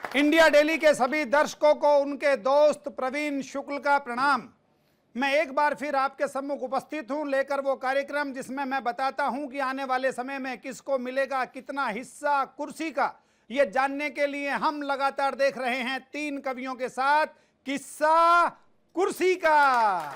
India daily के सभी दर्शकों को उनके दोस्त प्रवीण शुक्ल का प्रणाम। मैं एक बार फिर आपके सम्मुख उपस्थित हूं लेकर वो कार्यक्रम जिसमें मैं बताता हूं कि आने वाले समय में किसको मिलेगा कितना हिस्सा कुर्सी का। ये जानने के लिए हम लगातार देख रहे हैं 3 कवियों के साथ किस्सा कुर्सी का।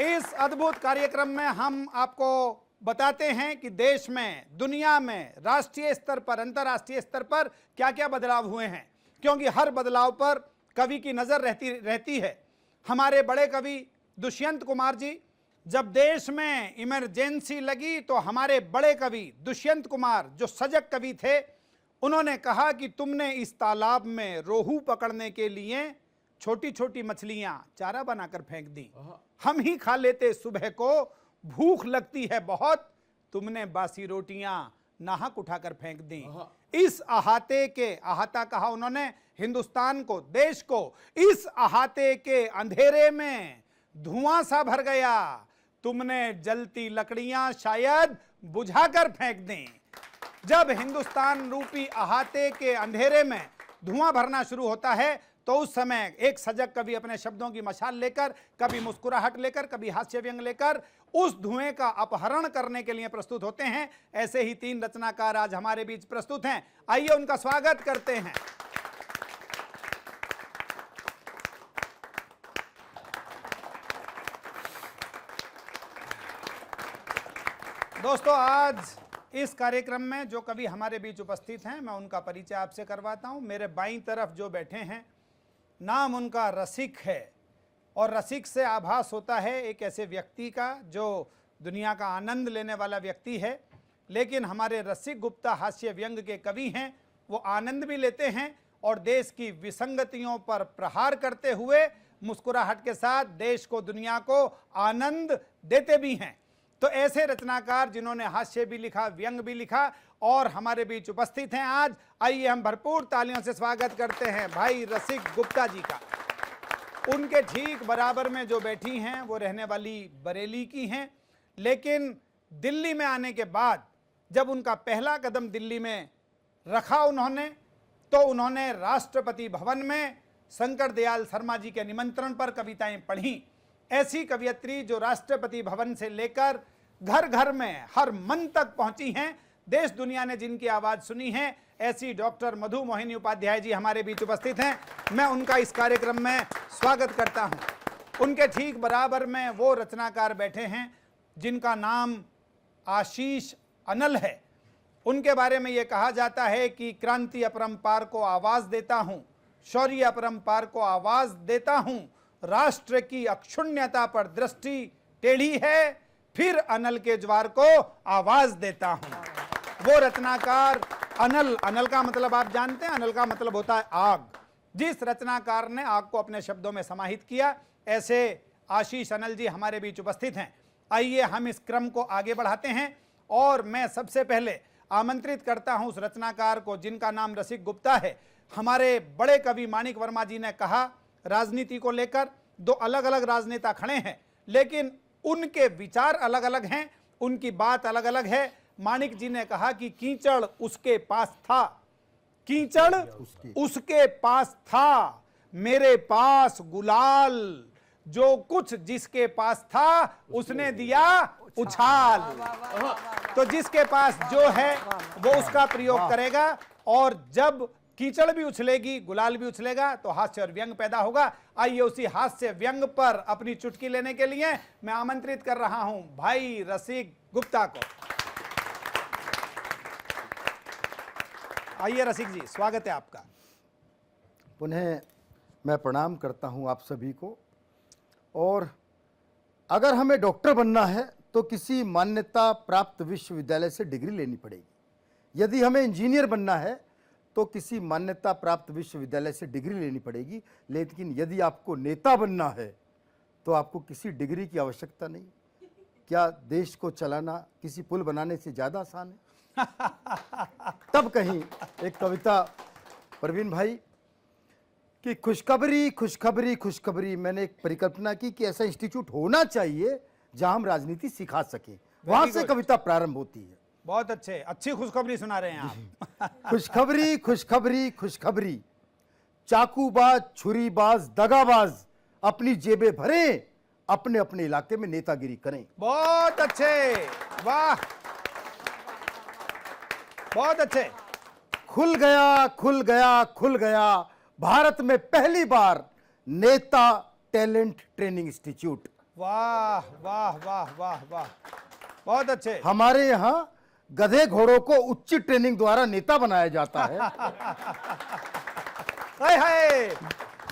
इस अद्भुत कार्यक्रम में हम आपको बताते हैं कि देश में, दुनिया में, राष्ट्रीय स्तर पर, अंतर्राष्ट्रीय स्तर पर क्या क्या बदलाव हुए हैं, क्योंकि हर बदलाव पर कवि की नजर रहती है। हमारे बड़े कवि दुष्यंत कुमार जी, जब देश में इमरजेंसी लगी तो हमारे बड़े कवि दुष्यंत कुमार जो सजग कवि थे, उन्होंने कहा कि तुमने इस तालाब में रोहू पकड़ने के लिए छोटी छोटी मछलियां चारा बनाकर फेंक दी, हम ही खा लेते, सुबह को भूख लगती है बहुत, तुमने बासी रोटियां नाहक उठाकर फेंक दी। इस अहाते के, अहाता कहा उन्होंने हिंदुस्तान को, देश को, इस अहाते के अंधेरे में धुआं सा भर गया, तुमने जलती लकड़ियां शायद बुझाकर फेंक दी। जब हिंदुस्तान रूपी अहाते के अंधेरे में धुआं भरना शुरू होता है तो उस समय एक सजग कवि अपने शब्दों की मशाल लेकर, कभी मुस्कुराहट लेकर, कभी हास्य व्यंग लेकर उस धुएं का अपहरण करने के लिए प्रस्तुत होते हैं। ऐसे ही 3 रचनाकार आज हमारे बीच प्रस्तुत हैं। आइए उनका स्वागत करते हैं। दोस्तों, आज इस कार्यक्रम में जो कवि हमारे बीच उपस्थित हैं, मैं उनका परिचय आपसे करवाता हूं। मेरे बाईं तरफ जो बैठे हैं, नाम उनका रसिक है, और रसिक से आभास होता है एक ऐसे व्यक्ति का जो दुनिया का आनंद लेने वाला व्यक्ति है। लेकिन हमारे रसिक गुप्ता हास्य व्यंग के कवि हैं, वो आनंद भी लेते हैं और देश की विसंगतियों पर प्रहार करते हुए मुस्कुराहट के साथ देश को, दुनिया को आनंद देते भी हैं। तो ऐसे रचनाकार जिन्होंने हास्य भी लिखा, व्यंग भी लिखा, और हमारे बीच उपस्थित हैं आज। आइए हम भरपूर तालियों से स्वागत करते हैं भाई रसिक गुप्ता जी का। उनके ठीक बराबर में जो बैठी हैं वो रहने वाली बरेली की हैं, लेकिन दिल्ली में आने के बाद जब उनका पहला कदम दिल्ली में रखा उन्होंने, तो उन्होंने राष्ट्रपति भवन में शंकर दयाल शर्मा जी के निमंत्रण पर कविताएं पढ़ी। ऐसी कवियत्री जो राष्ट्रपति भवन से लेकर घर घर में, हर मन तक पहुंची हैं, देश दुनिया ने जिनकी आवाज सुनी है, ऐसी डॉक्टर मधु मोहिनी उपाध्याय जी हमारे बीच उपस्थित हैं। मैं उनका इस कार्यक्रम में स्वागत करता हूं। उनके ठीक बराबर में वो रचनाकार बैठे हैं जिनका नाम आशीष अनल है। उनके बारे में ये कहा जाता है कि क्रांति अपरंपार को आवाज देता हूं, शौर्य अपरंपार को आवाज देता हूं, राष्ट्र की अक्षुण्यता पर दृष्टि टेढ़ी है, फिर अनल के ज्वार को आवाज देता हूं। वो रचनाकार अनल, अनल का मतलब आप जानते हैं, अनल का मतलब होता है आग। जिस रचनाकार ने आग को अपने शब्दों में समाहित किया, ऐसे आशीष अनल जी हमारे बीच उपस्थित हैं। आइए हम इस क्रम को आगे बढ़ाते हैं, और मैं सबसे पहले आमंत्रित करता हूं उस रचनाकार को जिनका नाम रसिक गुप्ता है। हमारे बड़े कवि माणिक वर्मा जी ने कहा, राजनीति को लेकर 2 अलग अलग राजनेता खड़े हैं, लेकिन उनके विचार अलग अलग हैं, उनकी बात अलग अलग है। माणिक जी ने कहा कि कीचड़ उसके पास था, कीचड़ उसके पास था, मेरे पास गुलाल, जो कुछ जिसके पास था उसने दिया उछाल। तो जिसके पास जो है वो उसका प्रयोग करेगा, और जब कीचड़ भी उछलेगी, गुलाल भी उछलेगा, तो हास्य और व्यंग पैदा होगा। आइए उसी हास्य व्यंग पर अपनी चुटकी लेने के लिए मैं आमंत्रित कर रहा हूं भाई रसिक गुप्ता को। आइए रसिक जी, स्वागत है आपका। पुनः मैं प्रणाम करता हूं आप सभी को। और अगर हमें डॉक्टर बनना है तो किसी मान्यता प्राप्त विश्वविद्यालय से डिग्री लेनी पड़ेगी। यदि हमें इंजीनियर बनना है तो किसी मान्यता प्राप्त विश्वविद्यालय से डिग्री लेनी पड़ेगी। लेकिन यदि आपको नेता बनना है तो आपको किसी डिग्री की आवश्यकता नहीं। क्या देश को चलाना किसी पुल बनाने से ज़्यादा आसान है? तब कहीं एक कविता प्रवीण भाई कि खुशखबरी खुशखबरी खुशखबरी, मैंने एक परिकल्पना की कि ऐसा इंस्टीट्यूट होना चाहिए जहां हम राजनीति सिखा सकें। वहां से कविता प्रारंभ होती है। बहुत अच्छे, अच्छी खुशखबरी सुना रहे हैं आप। खुशखबरी खुशखबरी खुशखबरी, चाकूबाज छुरीबाज दगाबाज अपनी जेबें भरें, अपने अपने इलाके में नेतागिरी करें। बहुत अच्छे, वाह, बहुत अच्छे। खुल गया खुल गया खुल गया भारत में पहली बार नेता टैलेंट ट्रेनिंग इंस्टीट्यूट। वाह वाह वाह वाह वाह, बहुत अच्छे। हमारे यहाँ गधे घोड़ों को उच्च ट्रेनिंग द्वारा नेता बनाया जाता है। हाय हाय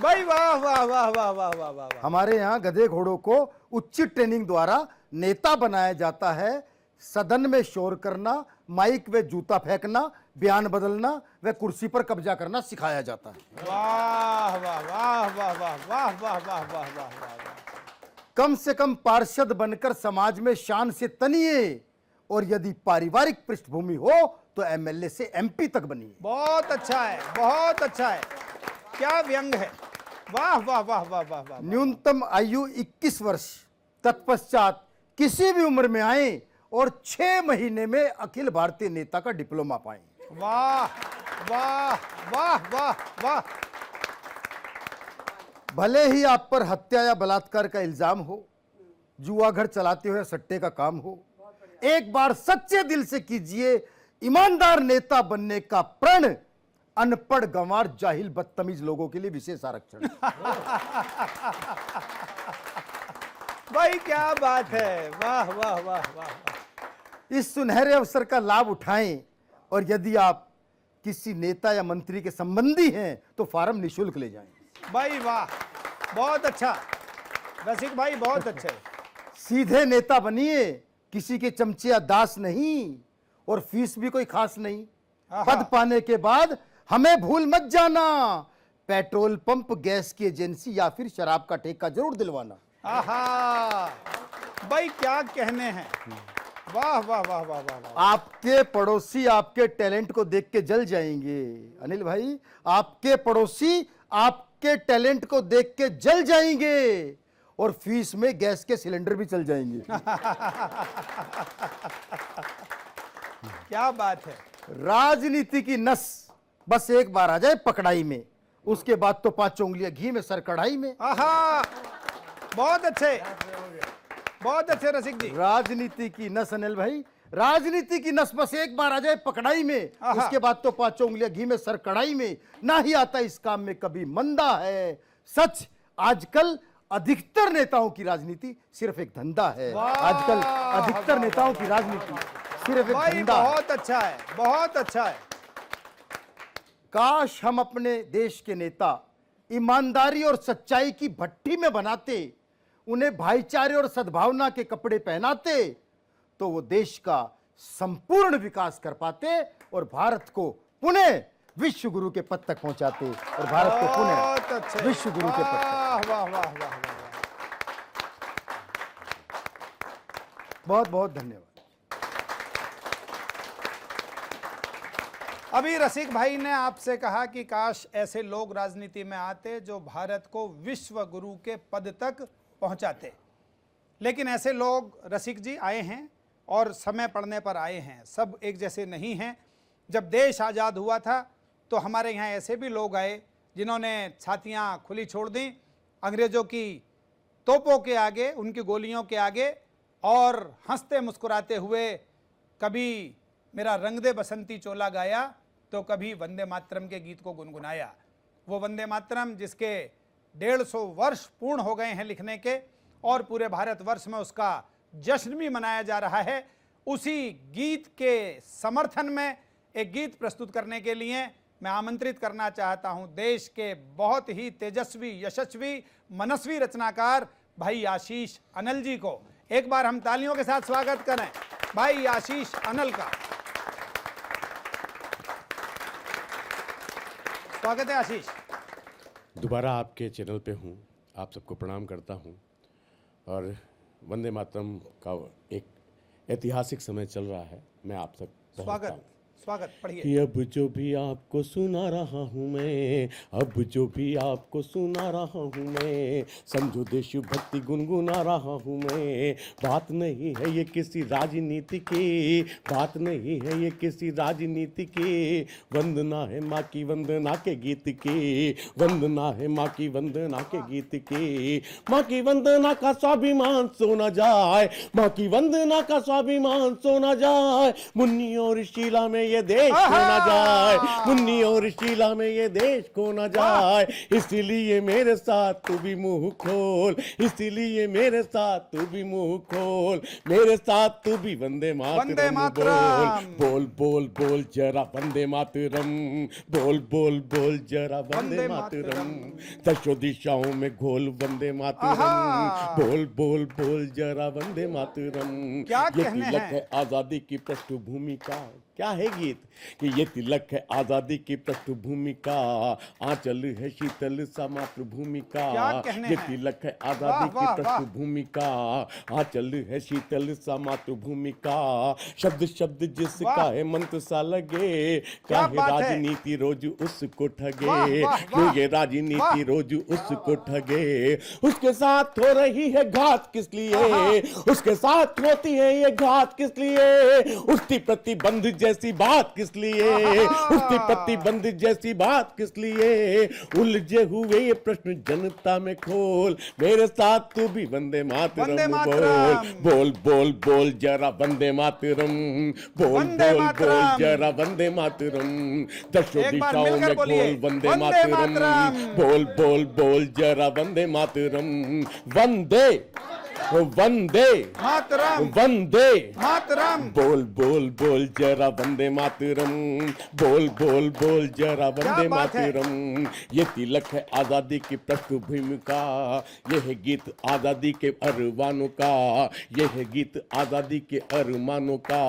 भाई, वाह वाह वाह वाह वाह वाह वाह। हमारे यहाँ गधे घोड़ों को उच्च ट्रेनिंग द्वारा नेता बनाया जाता है। सदन में शोर करना, माइक में जूता फेंकना, बयान बदलना व कुर्सी पर कब्जा करना सिखाया जाता है। वाह वाह वाह वाह वाह वाह वाह वाह वाह वाह वाह। कम से कम पार्षद बनकर समाज में शान से तनिए, और यदि पारिवारिक पृष्ठभूमि हो तो एमएलए से एमपी तक बनिए। बहुत अच्छा है, बहुत अच्छा है, क्या व्यंग है। वाह वाह वाह वाह वाह वाह। न्यूनतम आयु 21 वर्ष, तत्पश्चात किसी भी उम्र में आए और 6 महीने में अखिल भारतीय नेता का डिप्लोमा पाएं। वाह वाह वाह वाह वाह। भले ही आप पर हत्या या बलात्कार का इल्जाम हो, जुआ घर चलाते हुए सट्टे का काम हो, एक बार सच्चे दिल से कीजिए ईमानदार नेता बनने का प्रण। अनपढ़ गंवार जाहिल बदतमीज लोगों के लिए विशेष आरक्षण। भाई क्या बात है, वाह वाह वाह वाह। इस सुनहरे अवसर का लाभ उठाएं, और यदि आप किसी नेता या मंत्री के संबंधी हैं तो फॉर्म निशुल्क ले जाएं। भाई वाह, बहुत अच्छा रसिक भाई, बहुत अच्छे। सीधे नेता बनिए, किसी के चमचे या दास नहीं, और फीस भी कोई खास नहीं। पद पाने के बाद हमें भूल मत जाना, पेट्रोल पंप, गैस की एजेंसी या फिर शराब का ठेका जरूर दिलवाना। आहा, भाई क्या कहने हैं, वाह वाह वाह वाह वाह वाह। आपके पड़ोसी आपके टैलेंट को देख के जल जाएंगे अनिल भाई, आपके पड़ोसी आपके टैलेंट को देख के जल जाएंगे, और फीस में गैस के सिलेंडर भी चल जाएंगे। क्या बात है। राजनीति की नस बस एक बार आ जाए पकड़ाई में, उसके बाद तो 5 उंगलियां घी में सर कढ़ाई में। आहा, बहुत अच्छे, बहुत अच्छे रसिक जी। राजनीति की नस अनिल भाई, राजनीति की नस बस एक बार आ जाए पकड़ाई में, उसके बाद तो 5 उंगलियां घी में सर कढ़ाई में। ना ही आता इस काम में कभी मंदा है। सच, आजकल अधिकतर नेताओं की राजनीति सिर्फ एक धंधा है। आजकल अधिकतर नेताओं की राजनीति सिर्फ एक धंधा है। बहुत अच्छा है, बहुत अच्छा है। काश हम अपने देश के नेता ईमानदारी और सच्चाई की भट्टी में बनाते, उन्हें भाईचारे और सद्भावना के कपड़े पहनाते, तो वो देश का संपूर्ण विकास कर पाते और भारत को पुनः विश्व गुरु के पद तक पहुंचाते, और भारत को पुनः विश्व गुरु के पद तक। वाह वाह वाह वाह। बहुत बहुत धन्यवाद। अभी रसिक भाई ने आपसे कहा कि काश ऐसे लोग राजनीति में आते जो भारत को विश्व गुरु के पद तक पहुंचाते, लेकिन ऐसे लोग रसिक जी आए हैं और समय पड़ने पर आए हैं। सब एक जैसे नहीं हैं। जब देश आज़ाद हुआ था तो हमारे यहाँ ऐसे भी लोग आए जिन्होंने छातियाँ खुली छोड़ दी अंग्रेज़ों की तोपों के आगे, उनकी गोलियों के आगे, और हंसते मुस्कुराते हुए कभी मेरा रंग दे बसंती चोला गाया तो कभी वंदे मातरम के गीत को गुनगुनाया। वो वंदे मातरम जिसके 150 वर्ष पूर्ण हो गए हैं लिखने के, और पूरे भारतवर्ष में उसका जश्न भी मनाया जा रहा है। उसी गीत के समर्थन में एक गीत प्रस्तुत करने के लिए मैं आमंत्रित करना चाहता हूं देश के बहुत ही तेजस्वी, यशस्वी, मनस्वी रचनाकार भाई आशीष अनल जी को। एक बार हम तालियों के साथ स्वागत करें भाई आशीष अनल का। स्वागत है आशीष। दोबारा आपके चैनल पे हूँ, आप सबको प्रणाम करता हूँ। और वंदे मातरम का एक ऐतिहासिक समय चल रहा है, मैं आप तक स्वागत स्वागत, पढ़िए। कि अब जो भी आपको सुना रहा हूँ मैं, अब जो भी आपको सुना रहा हूँ मैं, समझो देशभक्ति गुनगुना रहा हूँ मैं। बात नहीं है ये किसी राजनीति की, बात नहीं है ये किसी राजनीति की, वंदना है माँ की वंदना के गीत की, वंदना है माँ की वंदना के गीत की। माँ की वंदना का स्वाभिमान सोना जाए, माँ की वंदना का स्वाभिमान सोना जाए, मुन्नी और शीला में ये देश खो ना जाए, मुन्नी और शीला में ये देश खो ना जाए। इसीलिए मेरे साथ तू भी मुंह खोल, इसीलिए मेरे साथ तू भी मुंह खोल, मेरे साथ तू भी वंदे वंदे मातरम मातरम। बोल, बोल बोल बोल जरा वंदे मातरम, बोल बोल बोल जरा वंदे वंदे मातरम, मातरम। दशो दिशाओं में घोल वंदे मातरम, आहा। बोल बोल बोल जरा वंदे मातरम। क्या ये कहने तिलक हैं? है आजादी की पृष्ठभूमि का, क्या है गीत कि ये तिलक है आजादी की पृष्ठभूमि का, आंचल है शीतल सा मातृभूमि का। क्या कहने ये हैं? तिलक है वाह, आजादी की वाह, वाह। पृष्ठभूमि का, आंचल है शीतल सा मातृभूमि का। शब्द शब्द जिसका वाह। है मंत्र सा लगे, क्या काहे बात है? राजनीति रोज उसको ठगे, वाह, वाह, क्यों वाह। ये राजनीति वाह। रोज उसको ठगे। उसके साथ हो रही है घात किस लिए, उसके साथ होती है ये घात किस लिए, उसकी प्रतिबंध जैसी बात किस लिए, उसकी प्रतिबंध जैसी बात किस लिए। उलझे हुए ये प्रश्न जनता में खोल, मेरे साथ तू भी वंदे मातरम वंदे बोल, मातरम। बोल बोल बोल जरा वंदे मातरम, बोल वंदे बोल बोल मातरम। जरा वंदे मातरम, दशो एक बार दिशाओं मिलकर में बोलिए, खोल वंदे वंदे मातरम, मातरम। बोल बोल बोल जरा वंदे मातरम, वंदे वंदे मातरम। वंदे मातरम। बोल बोल बोल जरा वंदे मातरम, बोल बोल बोल जरा वंदे बात है? मातरम। ये तिलक है आजादी की पृष्ठभूमि का, यह है गीत आजादी के अरमानों का, यह है गीत आजादी के अरमानों का,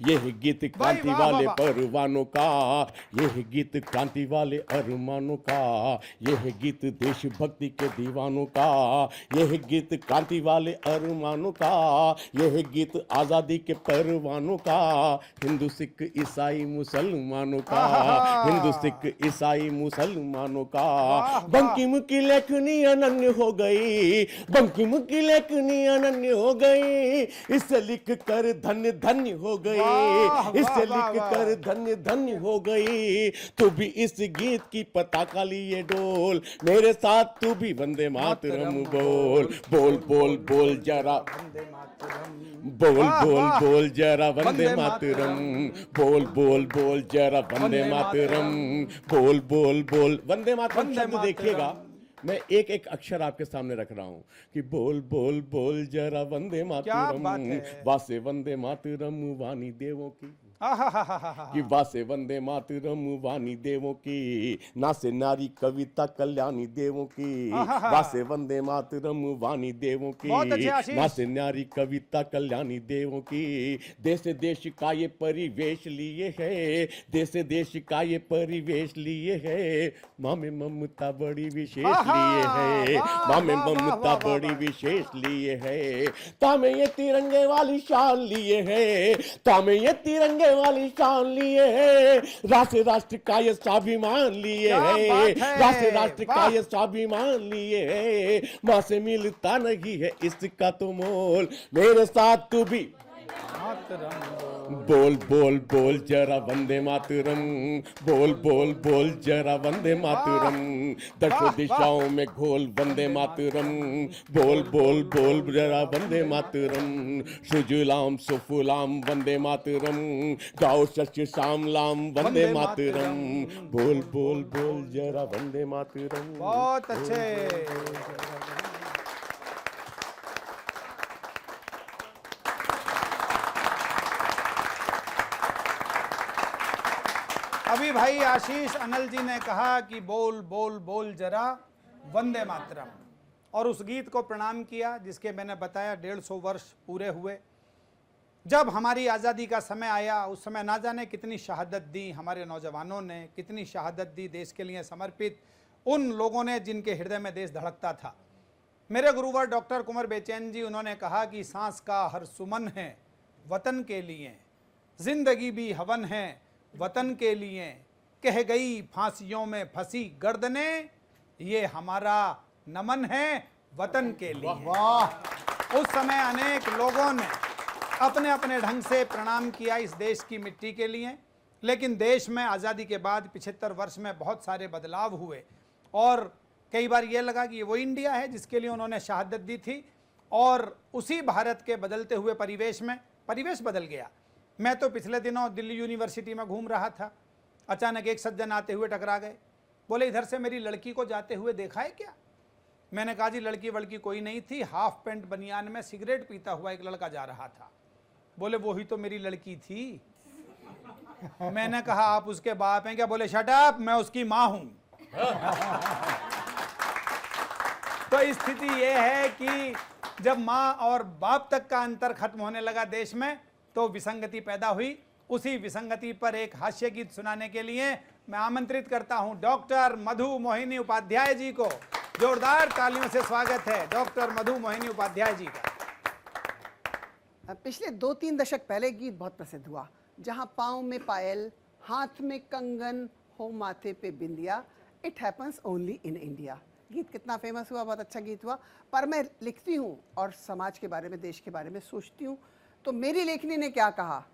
यह है गीत क्रांति वाह, वाले वाह, वाह। परवानों का, यह है गीत क्रांति वाले अरमानों का, यह है गीत देशभक्ति के दीवानों का, यह है गीत क्रांति वाले अरमानों का, यह है गीत आजादी के परवानों का, हिंदू सिख ईसाई मुसलमानों का, हिंदू सिख ईसाई मुसलमानों का। वाह। बंकिम की लेखनी अनन्य हो गई, बंकिम की लेखनी अनन्य हो गई, इसे लिख कर धन्य धन्य हो वाह, गई, इसे वाह, लिख वाह। कर धन्य धन्य हो गई। तू भी इस गीत की पताका लिए डोल, मेरे साथ तू भी वंदे मातरम बोल, बोल बोल बोल जरा वंदे मातरम। बोल वाह, बोल वाह। बोल जरा वंदे वंदे मातरम, मातरम। बोल बोल बोल जरा वंदे वंदे मातरम, मातरम। बोल बोल बोल वंदे मातरम। वंदे शब्द मातरम। देखिएगा, मैं एक एक अक्षर आपके सामने रख रहा हूं कि बोल बोल बोल जरा वंदे मातरम, बात है? वासे वंदे मातरम वाणी देवों की, आहाहाहाहा। कि वासे वंदे मातरम वाणी देवों की, नासे नारी कविता कल्याणी देवों की, आहाहा। वासे वंदे मातरम वाणी देवों बहुत अच्छे की, आशीष। नासे नारी कविता कल्याणी देवों की। देश देश का ये परिवेश लिए है, देश देश का ये परिवेश लिए है, माँ में ममता बड़ी विशेष लिए है, वाह, माँ में वाह, वाह, ममता वाह, वाह, बड़ी वाह। विशेष लिए है, तामे ये तिरंगे वाली शान लिए है, तामे ये तिरंगे वाली शान लिए है, राष्ट्र राष्ट्र का ये स्वाभिमान लिए क्या है, बात है? राष्ट्र राष्ट्र का वाह। ये स्वाभिमान लिए है, माँ से मिलता नहीं है इसका तो मोल, मेरे साथ तू भी मातरम। बोल बोल बोल जरा वंदे मातरम, बोल बोल बोल जरा वंदे मातरम, दशो वाह, दिशाओं में घोल वंदे मातरम, बोल बोल बोल जरा वंदे मातरम, सुजलाम सुफलाम वंदे मातरम, गाओ शस्य श्यामलाम वंदे वंदे मातरम, मातरम। बोल बोल बोल जरा वंदे मातरम। बहुत अच्छे। अभी भाई आशीष अनल जी ने कहा कि बोल बोल बोल जरा वंदे मातरम, और उस गीत को प्रणाम किया जिसके मैंने बताया 150 वर्ष पूरे हुए। जब हमारी आज़ादी का समय आया उस समय ना जाने कितनी शहादत दी हमारे नौजवानों ने, कितनी शहादत दी देश के लिए समर्पित उन लोगों ने जिनके हृदय में देश धड़कता था। मेरे गुरुवर डॉक्टर कुंवर बेचैन जी, उन्होंने कहा कि सांस का हर सुमन है वतन के लिए, जिंदगी भी हवन है वतन के लिए, कह गई फांसियों में फंसी गर्दने, ये हमारा नमन है वतन के लिए। वाह, उस समय अनेक लोगों ने अपने अपने ढंग से प्रणाम किया इस देश की मिट्टी के लिए, लेकिन देश में आज़ादी के बाद 75 वर्ष में बहुत सारे बदलाव हुए और कई बार ये लगा कि ये वो इंडिया है जिसके लिए उन्होंने शहादत दी थी, और उसी भारत के बदलते हुए परिवेश में परिवेश बदल गया। मैं तो पिछले दिनों दिल्ली यूनिवर्सिटी में घूम रहा था, अचानक एक सज्जन आते हुए टकरा गए, बोले इधर से मेरी लड़की को जाते हुए देखा है क्या? मैंने कहा जी लड़की वड़की कोई नहीं थी, हाफ पैंट बनियान में सिगरेट पीता हुआ एक लड़का जा रहा था। बोले वही तो मेरी लड़की थी। मैंने कहा आप उसके बाप हैं क्या? बोले शट अप, मैं उसकी माँ हूं। तो स्थिति यह है कि जब माँ और बाप तक का अंतर खत्म होने लगा देश में, तो विसंगति पैदा हुई। उसी विसंगति पर एक हास्य गीत सुनाने के लिए मैं आमंत्रित करता हूं डॉक्टर मधु मोहिनी उपाध्याय जी को। जोरदार तालियों से स्वागत है डॉक्टर मधु मोहिनी उपाध्याय जी का। पिछले 2-3 दशक पहले गीत बहुत प्रसिद्ध हुआ, जहां पाँव में पायल, हाथ में कंगन, हो माथे पे बिंदिया, it happens only in India. गीत कितना फेमस हुआ, बहुत अच्छा गीत हुआ। पर मैं लिखती हूँ और समाज के बारे में, देश के बारे में सोचती हूँ, तो मेरी लेखनी ने क्या कहा,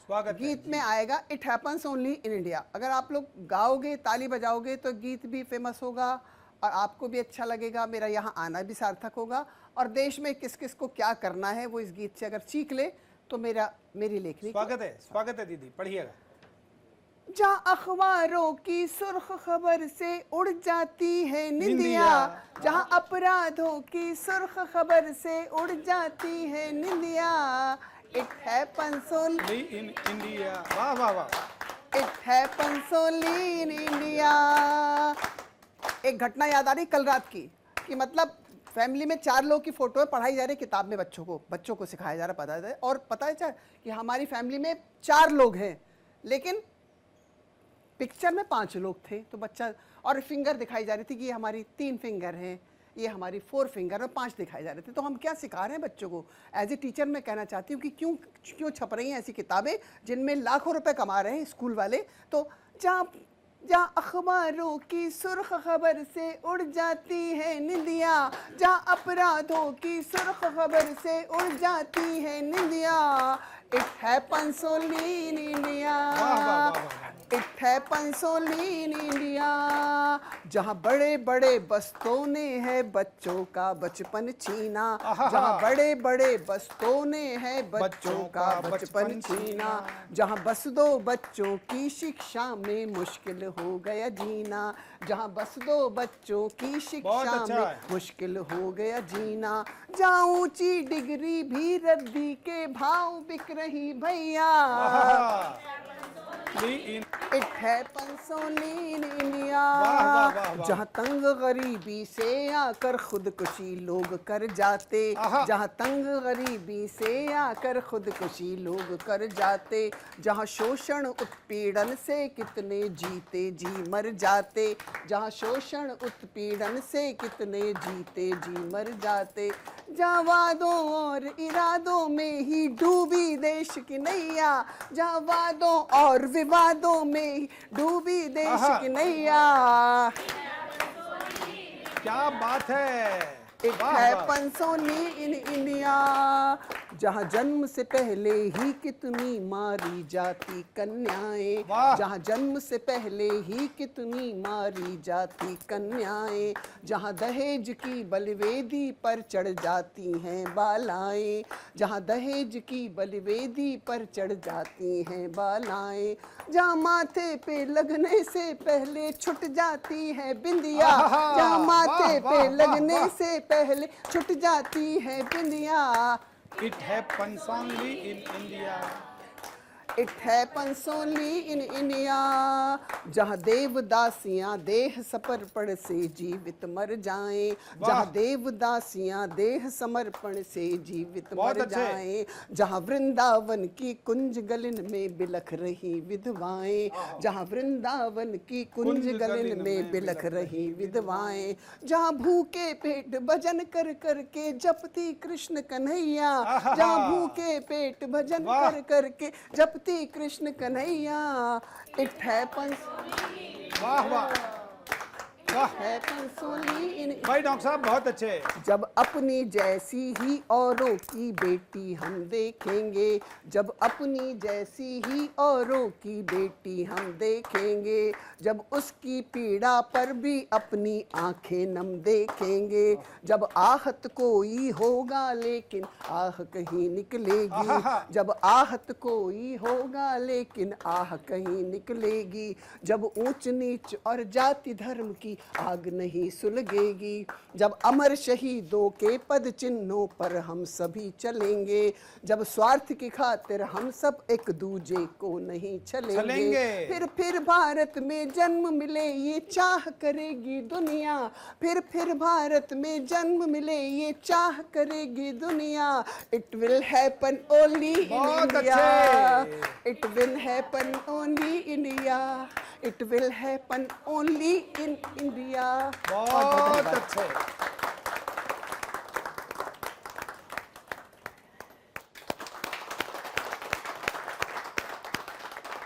स्वागत गीत में आएगा it happens only in India. अगर आप लोग गाओगे, ताली बजाओगे, तो गीत भी फेमस होगा और आपको भी अच्छा लगेगा, मेरा यहाँ आना भी सार्थक होगा, और देश में किस किस को क्या करना है वो इस गीत से अगर सीख ले तो मेरी लेखनी। स्वागत है दीदी, पढ़िएगा। जहाँ अखबारों की सुर्ख खबर से उड़ जाती है निंदिया, जहाँ अपराधों की सुर्ख खबर से उड़ जाती है निंदिया, it happens only in India. वाह वाह वाह। It happens only in India. एक घटना याद आ रही कल रात की, कि मतलब फैमिली में 4 लोग की फोटो है, पढ़ाई जा रही किताब में, बच्चों को सिखाया जा रहा, पता है। और पता है क्या कि हमारी फैमिली में 4 लोग हैं, लेकिन पिक्चर में 5 लोग थे। तो बच्चा, और फिंगर दिखाई जा रही थी कि ये हमारी 3 फिंगर हैं, ये हमारी 4 फिंगर, और 5 दिखाई जा रहे थे। तो हम क्या सिखा रहे हैं बच्चों को? एज ए टीचर मैं कहना चाहती हूँ कि क्यों छप रही हैं ऐसी किताबें जिनमें लाखों रुपए कमा रहे हैं स्कूल वाले। तो जहाँ अखबारों की सुर्ख खबर से उड़ जाती है निंदिया, जहाँ अपराधों की सुर्ख खबर से उड़ जाती है निंदिया, it happens only in India. It happens only in India. जहाँ बड़े बड़े बस्तों ने है बच्चों का बचपन छीना, जहाँ बड़े बड़े बस्तों ने है बच्चों का बचपन छीना, जहाँ बस 2 बच्चों की शिक्षा में मुश्किल हो गया जीना, जहाँ बस 2 बच्चों की शिक्षा में मुश्किल हो गया जीना, जहाँ ऊंची डिग्री भी रद्दी के भाव बिक रही भैया, it happens only in India. जहाँ तंग गरीबी से आकर खुदकुशी लोग कर जाते, जहाँ तंग गरीबी से आकर खुदकुशी लोग कर जाते, जहाँ शोषण उत्पीड़न से कितने जीते जी मर जाते, जहाँ शोषण उत्पीड़न से कितने जीते जी मर जाते, जहाँ वादों और इरादों में ही डूबी देश की नैया, जहाँ वादों और विवादों में डूबी देश की नैया, क्या बात है। It happens only in India. जहाँ जन्म से पहले ही कितनी मारी जाती कन्याएं, जहाँ जन्म से पहले ही कितनी मारी जाती कन्याएं, जहाँ दहेज की बलिवेदी पर चढ़ जाती हैं बालाएं, जहाँ दहेज की बलिवेदी पर चढ़ जाती हैं बालाएं, जहाँ माथे पे लगने से पहले छुट जाती है बिंदिया, जहाँ माथे पे लगने से पहले छुट जाती है बिंदिया, it happens only in India. It happens only in India. जहाँ देवदासियाँ देह समर्पण से जीवित मर जाएं, जहाँ देवदासियाँ देह समर्पण से जीवित मर जाएं, जहाँ वृंदावन की कुंज गलिन में बिलख रही विधवाएं, जहाँ वृंदावन की कुंज गलिन में बिलख रही विधवाएं, जहाँ भूखे पेट भजन कर कर के जपती कृष्ण कन्हैया, जहाँ भूखे पेट भजन कर कर के जपती भक्ति कृष्ण कन्हैया, इट हैपेंस, वाह वाह वाह हैपेंस ओनली इन। भाई डॉक्टर साहब बहुत अच्छे। जब अपनी जैसी ही औरों की बेटी हम देखेंगे, जब अपनी जैसी ही औरों की बेटी हम देखेंगे, जब उसकी पीड़ा पर भी अपनी आंखें नम देखेंगे, जब आहत कोई होगा लेकिन आह कहीं निकलेगी, जब आहत कोई होगा लेकिन आह कहीं निकलेगी, जब ऊंच नीच और जाति धर्म की आग नहीं सुलगेगी, जब अमर शहीदों के पद चिन्हों पर हम सभी चलेंगे, जब स्वार्थ की खातिर हम सब एक दूजे को नहीं छलेंगे, फिर भारत में जन्म मिले ये चाह करेगी दुनिया, फिर भारत में जन्म मिले ये चाह करेगी दुनिया, it will happen only in India, it will happen only India, it will happen only in India. बहुत अच्छे।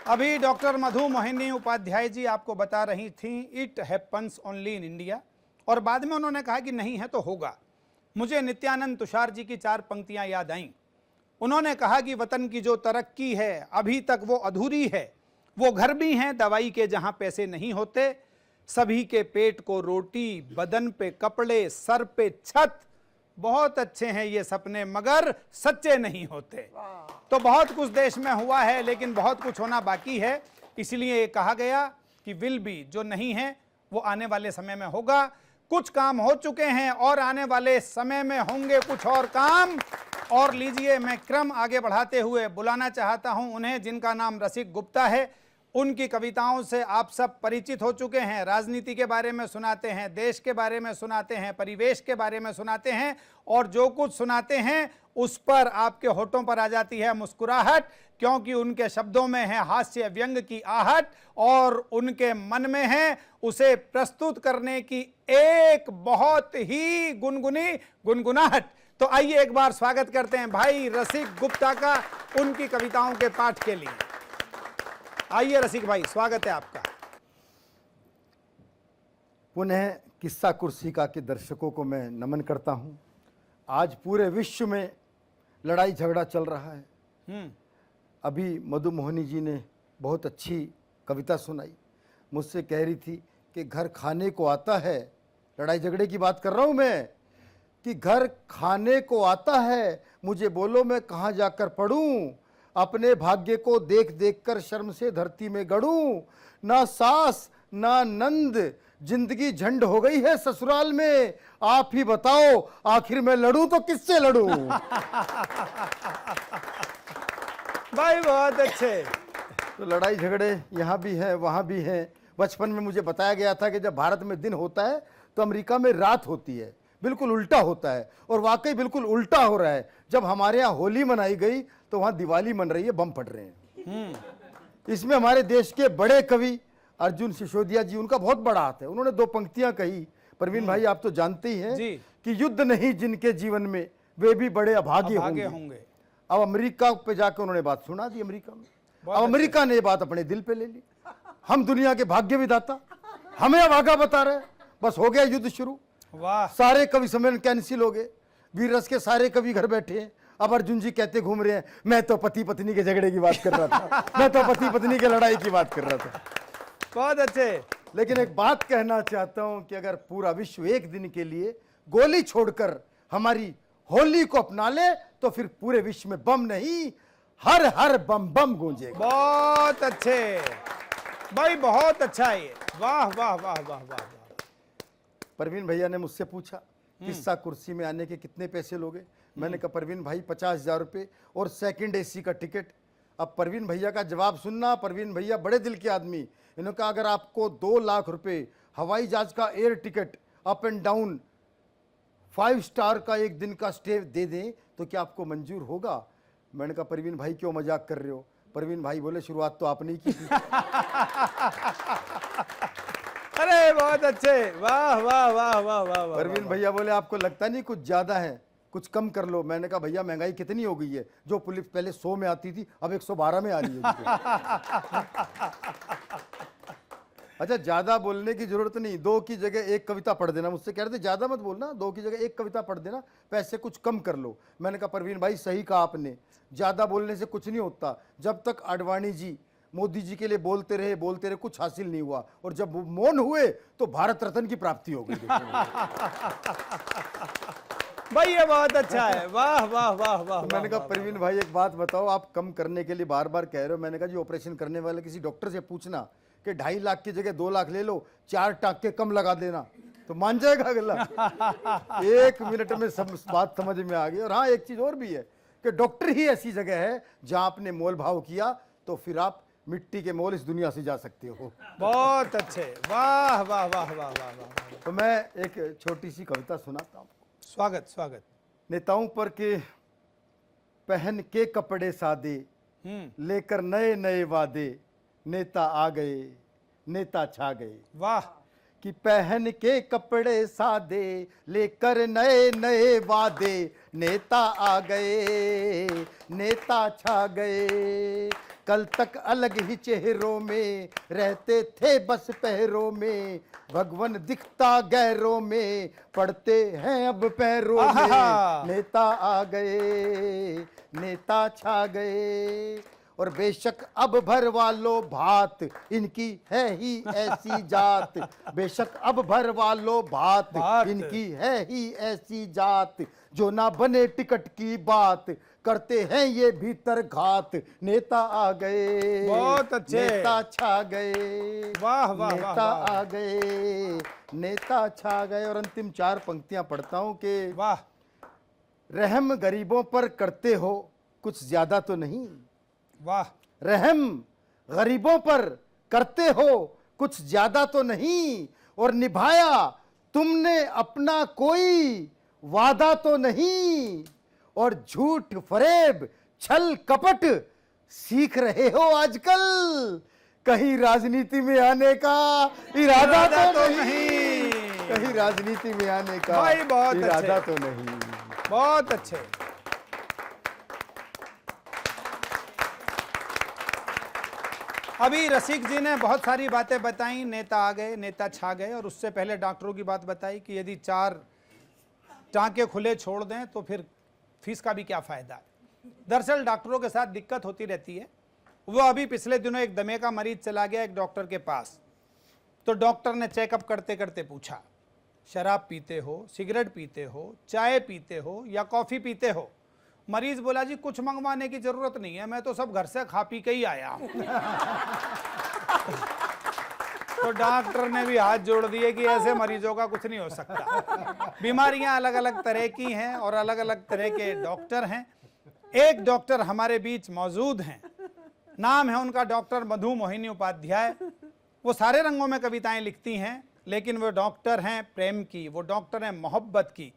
अभी डॉक्टर मधु मोहिनी उपाध्याय जी आपको बता रही थी it happens only in India, और बाद में उन्होंने कहा कि नहीं है तो होगा। मुझे नित्यानंद तुषार जी की 4 पंक्तियां याद आईं। उन्होंने कहा कि वतन की जो तरक्की है अभी तक वो अधूरी है, वो घर भी हैं दवाई के जहां पैसे नहीं होते, सभी के पेट को रोटी, बदन पे कपड़े, सर पे छत, बहुत अच्छे हैं ये सपने मगर सच्चे नहीं होते। तो बहुत कुछ देश में हुआ है लेकिन बहुत कुछ होना बाकी है, इसलिए ये कहा गया कि विल बी जो नहीं है वो आने वाले समय में होगा। कुछ काम हो चुके हैं और आने वाले समय में होंगे कुछ और काम। और लीजिए मैं क्रम आगे बढ़ाते हुए बुलाना चाहता हूं उन्हें जिनका नाम रसिक गुप्ता है। उनकी कविताओं से आप सब परिचित हो चुके हैं, राजनीति के बारे में सुनाते हैं, देश के बारे में सुनाते हैं, परिवेश के बारे में सुनाते हैं, और जो कुछ सुनाते हैं उस पर आपके होठों पर आ जाती है मुस्कुराहट, क्योंकि उनके शब्दों में है हास्य व्यंग की आहट और उनके मन में है उसे प्रस्तुत करने की एक बहुत ही गुनगुनी गुनगुनाहट। तो आइए एक बार स्वागत करते हैं भाई रसिक गुप्ता का उनकी कविताओं के पाठ के लिए। आइए रसिक भाई, स्वागत है आपका। पुनः किस्सा कुर्सिका के दर्शकों को मैं नमन करता हूं। आज पूरे विश्व में लड़ाई झगड़ा चल रहा है। अभी मधु मोहिनी जी ने बहुत अच्छी कविता सुनाई, मुझसे कह रही थी कि घर खाने को आता है, लड़ाई झगड़े की बात कर रहा हूं मैं, कि घर खाने को आता है, मुझे बोलो मैं कहाँ जाकर पढ़ूं, अपने भाग्य को देख देख कर शर्म से धरती में गड़ूं, ना सास ना नंद जिंदगी झंड हो गई है ससुराल में, आप ही बताओ आखिर मैं लड़ूं तो किससे लड़ूं। भाई बहुत अच्छे। तो लड़ाई झगड़े यहाँ भी हैं वहाँ भी हैं। बचपन में मुझे बताया गया था कि जब भारत में दिन होता है तो अमेरिका में रात होती है, बिल्कुल उल्टा होता है, और वाकई बिल्कुल उल्टा हो रहा है। जब हमारे यहाँ होली मनाई गई तो वहाँ दिवाली मन रही है, बम फट रहे हैं। इसमें हमारे देश के बड़े कवि अर्जुन सिसोदिया जी, उनका बहुत बड़ा हाथ है। उन्होंने 2 पंक्तियां कही। परवीन भाई आप तो जानते ही हैं कि युद्ध नहीं जिनके जीवन में वे भी बड़े अभागे होंगे। अब अमेरिका पे जाकर उन्होंने बात सुना दी अमेरिका में। अब अमेरिका ने ये बात अपने दिल पे ले ली। हम दुनिया के भाग्य विधाता, हमें अब आगा बता रहे, बस हो गया युद्ध शुरू। वाह। सारे कवि सम्मेलन कैंसिल हो गए, वीर रस के सारे कवि घर बैठे हैं। अब अर्जुन जी कहते घूम रहे हैं मैं तो पति पत्नी के झगड़े की बात कर रहा था, मैं तो पति पत्नी के लड़ाई की बात कर रहा था। बहुत अच्छे। लेकिन एक बात कहना चाहता हूं कि अगर पूरा विश्व एक दिन के लिए गोली छोड़कर हमारी होली को अपना ले तो फिर पूरे विश्व में बम नहीं हर हर बम बम गूंजेगा। बहुत अच्छे भाई, बहुत अच्छा है ये। वाह वाह वाह वाह वाह। परवीन भैया ने मुझसे पूछा किस्सा कुर्सी में आने के कितने पैसे लोगे। मैंने कहा परवीन भाई 50,000 रुपये और सेकंड एसी का टिकट। अब परवीन भैया का जवाब सुनना, परवीन भैया बड़े दिल के आदमी, इन्होंने कहा अगर आपको 2 लाख रुपए हवाई जहाज का air ticket up and down 5 star का एक दिन का स्टे दे दें तो क्या आपको मंजूर होगा। मैंने कहा परवीन भाई क्यों मजाक कर रहे हो। परवीन भाई बोले शुरुआत तो आपने ही की थी। अरे बहुत अच्छे, वाह वाह वाह वाह वाह। परवीन भैया बोले आपको लगता नहीं कुछ ज्यादा है, कुछ कम कर लो। मैंने कहा भैया महंगाई कितनी हो गई है, जो पुलिस पहले 100 में आती थी अब 112 में आ रही है। अच्छा, ज्यादा बोलने की जरूरत नहीं, 2 की जगह 1 कविता पढ़ देना। मुझसे कह रहे थे ज्यादा मत बोलना, 2 की जगह 1 कविता पढ़ देना, पैसे कुछ कम कर लो। मैंने कहा परवीन भाई सही कहा आपने, ज्यादा बोलने से कुछ नहीं होता। जब तक आडवाणी जी मोदी जी के लिए बोलते रहे कुछ हासिल नहीं हुआ, और जब वो मौन हुए तो भारत रत्न की प्राप्ति हो गई। भाई ये बहुत अच्छा है, वाह वाह वाह वाह। मैंने कहा परवीन भाई एक बात बताओ, आप कम करने के लिए बार बार कह रहे हो। मैंने कहा जी ऑपरेशन करने वाले किसी डॉक्टर से पूछना कि 2.5 लाख की जगह 2 लाख ले लो, 4 टाँके कम लगा देना, तो मान जाएगा अगला। 1 मिनट में सब बात समझ में आ गई। और हाँ, एक चीज और भी है कि डॉक्टर ही ऐसी जगह है जहां आपने मोल भाव किया तो फिर आप मिट्टी के मोल इस दुनिया से जा सकते हो। बहुत अच्छे, वाह वाह वाह वाह वाह वाह। तो मैं एक छोटी सी कविता सुनाता हूँ। स्वागत स्वागत। नेताओं पर के पहन के कपड़े सादे, लेकर नए नए वादे, नेता आ गए, नेता छा गए। वाह। कि पहन के कपड़े सादे, लेकर नए नए वादे, नेता आ गए, नेता छा गए। कल तक अलग ही चेहरों में रहते थे बस पहरों में, भगवन दिखता गैरों में, पड़ते हैं अब पैरों में। नेता आ गए, नेता छा गए। और बेशक अब भर वालो भात, इनकी है ही ऐसी जात। बेशक अब भर वालो भात, इनकी है ही ऐसी जात। जो ना बने टिकट की बात, करते हैं ये भीतर घात। नेता आ गए, बहुत अच्छे, नेता छा गए। वाह वाह, नेता आ गए, नेता छा गए। और अंतिम 4 पंक्तियां पढ़ता हूं कि वाह। रहम गरीबों पर करते हो कुछ ज्यादा तो नहीं। वाह। रहम गरीबों पर करते हो कुछ ज्यादा तो नहीं, और निभाया तुमने अपना कोई वादा तो नहीं। और झूठ फरेब छल कपट सीख रहे हो आजकल, कहीं राजनीति में आने का इरादा तो नहीं। कहीं राजनीति में आने का भाई बहुत इरादा अच्छे, तो नहीं। बहुत अच्छे। अभी रसिक जी ने बहुत सारी बातें बताई, नेता आ गए, नेता छा गए, और उससे पहले डॉक्टरों की बात बताई कि यदि 4 टाँके खुले छोड़ दें तो फिर फीस का भी क्या फायदा। दरअसल डॉक्टरों के साथ दिक्कत होती रहती है। वो अभी पिछले दिनों एक दमे का मरीज चला गया एक डॉक्टर के पास, तो डॉक्टर ने चेकअप करते करते पूछा, शराब पीते हो, सिगरेट पीते हो, चाय पीते हो या कॉफ़ी पीते हो? मरीज बोला जी कुछ मंगवाने की जरूरत नहीं है, मैं तो सब घर से खा पी के ही आया हूं। तो डॉक्टर ने भी हाथ जोड़ दिए कि ऐसे मरीजों का कुछ नहीं हो सकता। बीमारियां अलग अलग तरह की हैं और अलग अलग तरह के डॉक्टर हैं। एक डॉक्टर हमारे बीच मौजूद हैं, नाम है उनका डॉक्टर मधु मोहिनी उपाध्याय। वो सारे रंगों में कविताएं लिखती हैं, लेकिन वो डॉक्टर हैं प्रेम की, वो डॉक्टर हैं मोहब्बत की,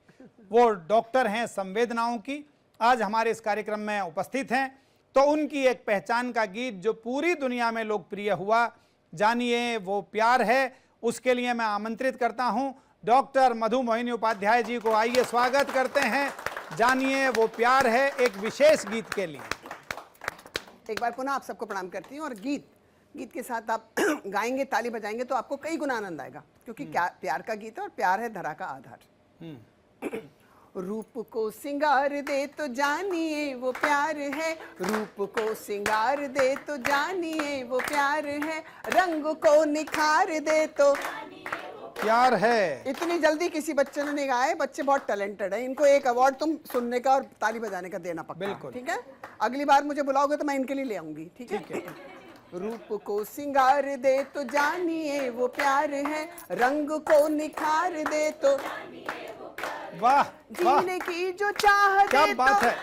वो डॉक्टर हैं संवेदनाओं की। आज हमारे इस कार्यक्रम में उपस्थित हैं, तो उनकी एक पहचान का गीत जो पूरी दुनिया में लोकप्रिय हुआ, जानिए वो प्यार है, उसके लिए मैं आमंत्रित करता हूं डॉक्टर मधु मोहिनी उपाध्याय जी को। आइए स्वागत करते हैं, जानिए वो प्यार है, एक विशेष गीत के लिए। एक बार पुनः आप सबको प्रणाम करती हूँ। और गीत के साथ आप गाएंगे, ताली बजाएंगे तो आपको कई गुना आनंद आएगा, क्योंकि प्यार का गीत है और प्यार है धरा का आधार। रूप को सिंगार दे तो जानिए वो प्यार है, रूप को सिंगार दे तो जानिए वो प्यार है, रंग को निखार दे तो प्यार है। इतनी जल्दी किसी बच्चे ने नहीं गाया, बच्चे बहुत टैलेंटेड है। इनको एक अवार्ड तुम सुनने का और ताली बजाने का देना पक्का। बिल्कुल। ठीक है, अगली बार मुझे बुलाओगे तो मैं इनके लिए ले आऊंगी। ठीक है। रूप को सिंगार दे तो जानिए वो प्यार है, रंग को निखार दे तो वाह वाह, जीने की जो चाह क्या दे बात तो है,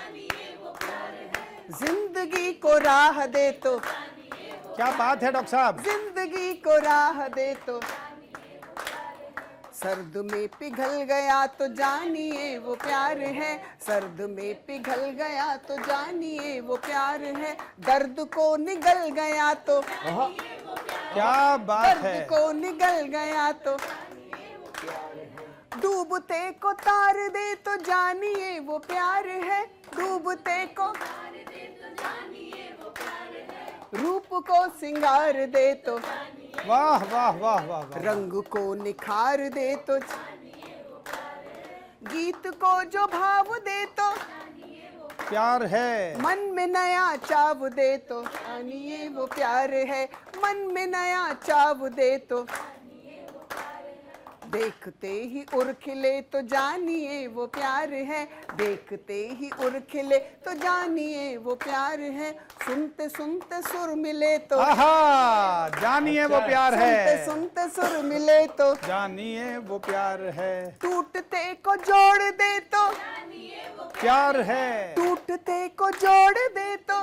जिंदगी को राह दे तो, क्या बात है डॉक्टर साहब। जिंदगी को राह दे तो, सर्द में पिघल गया तो जानिए वो प्यार है, सर्द में पिघल गया तो जानिए वो प्यार है, दर्द को निगल गया तो, क्या बात है, दर्द को निगल गया तो, डूबते को तार दे तो जानिए वो प्यार है, डूबते को रूप को सिंगार दे तो, वाह वाह वाह वाह वाह। रंग को निखार दे तो, गीत को जो भाव दे तो, प्यार है। मन में नया चाव दे तो जानिए वो प्यार है, मन में नया चाव दे तो, देखते ही उर खिले तो जानिए वो प्यार है, देखते ही उर खिले तो जानिए वो प्यार है, सुनते सुनते सुर मिले तो, आहा, जानिए वो प्यार सुनते है, सुनते सुर मिले तो, जानिए वो प्यार है, टूटते को जोड़ दे तो, प्यार है। टूटते को जोड़ दे तो,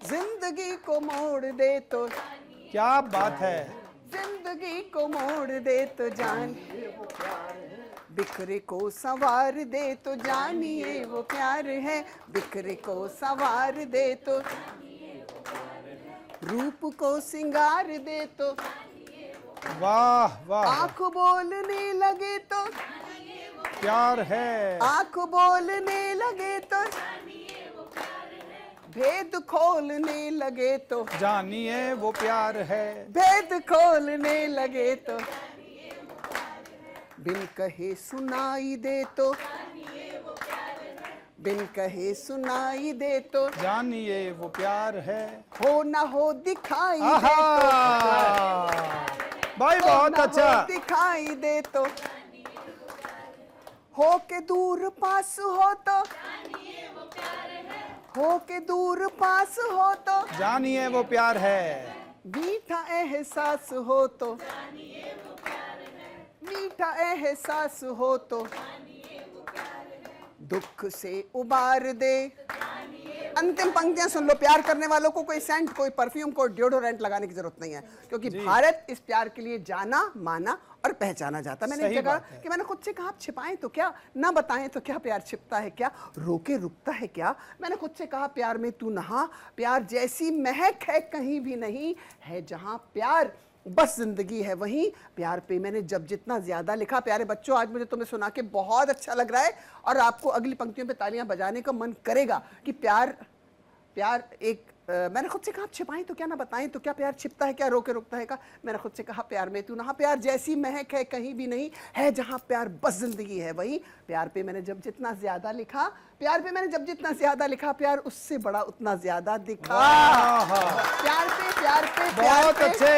जिंदगी को मोड़ दे तो, क्या बात है। जिंदगी को मोड़ दे तो जान, बिखरे को संवार दे तो जानिए वो प्यार है, बिखरे को संवार दे तो, रूप को सिंगार दे तो, वाह वाह, आंख बोलने लगे तो, प्यार है। आंख बोलने लगे तो, भेद खोलने लगे तो, जानिए वो प्यार है, भेद खोलने लगे तो, बिन कहे सुनाई दे तो, बिन कहे सुनाई दे तो, जानिए वो प्यार है। हो ना हो दिखाई दे आहा, तो, भाई हो बहुत ना हो अच्छा। दिखाई दे तो, हो के दूर पास हो तो, हो के दूर पास हो तो, जानिए वो प्यार है, मीठा एहसास हो तो, मीठा एहसास हो तो, दुख से उबार दे। अंतिम पंक्तियां सुन लो, प्यार करने वालों को कोई सेंट, कोई परफ्यूम, कोई डिओडोरेंट लगाने की जरूरत नहीं है, क्योंकि भारत इस प्यार के लिए जाना माना और पहचाना जाता। मैंने एक सही जगह बात है। कि मैंने खुद से कहा आप छिपाएं तो क्या, ना बताएं तो क्या, प्यार छिपता है क्या, रोके रुकता है क्या। मैंने खुद से कहा प्यार में तू नहा, प्यार जैसी महक है कहीं भी नहीं है, जहां प्यार बस जिंदगी है वहीं। प्यार पे मैंने जब जितना ज्यादा लिखा। प्यारे बच्चों, आज मुझे तुम्हें सुना के बहुत अच्छा लग रहा है और आपको अगली पंक्तियों पे तालियां बजाने का मन करेगा कि प्यार एक मैंने खुद से कहा छिपाएं तो क्या, ना बताएं तो क्या, प्यार छिपता है क्या, रोके रुकता है क्या। मैंने खुद से कहा प्यार में तू नहा, प्यार जैसी महक है कहीं भी नहीं है, जहां प्यार बस जिंदगी है वहीं। प्यार पे मैंने जब जितना ज्यादा लिखा, प्यार पे मैंने जब जितना ज्यादा लिखा, प्यार उससे बड़ा उतना ज्यादा दिखा। प्यार पे बहुत अच्छे।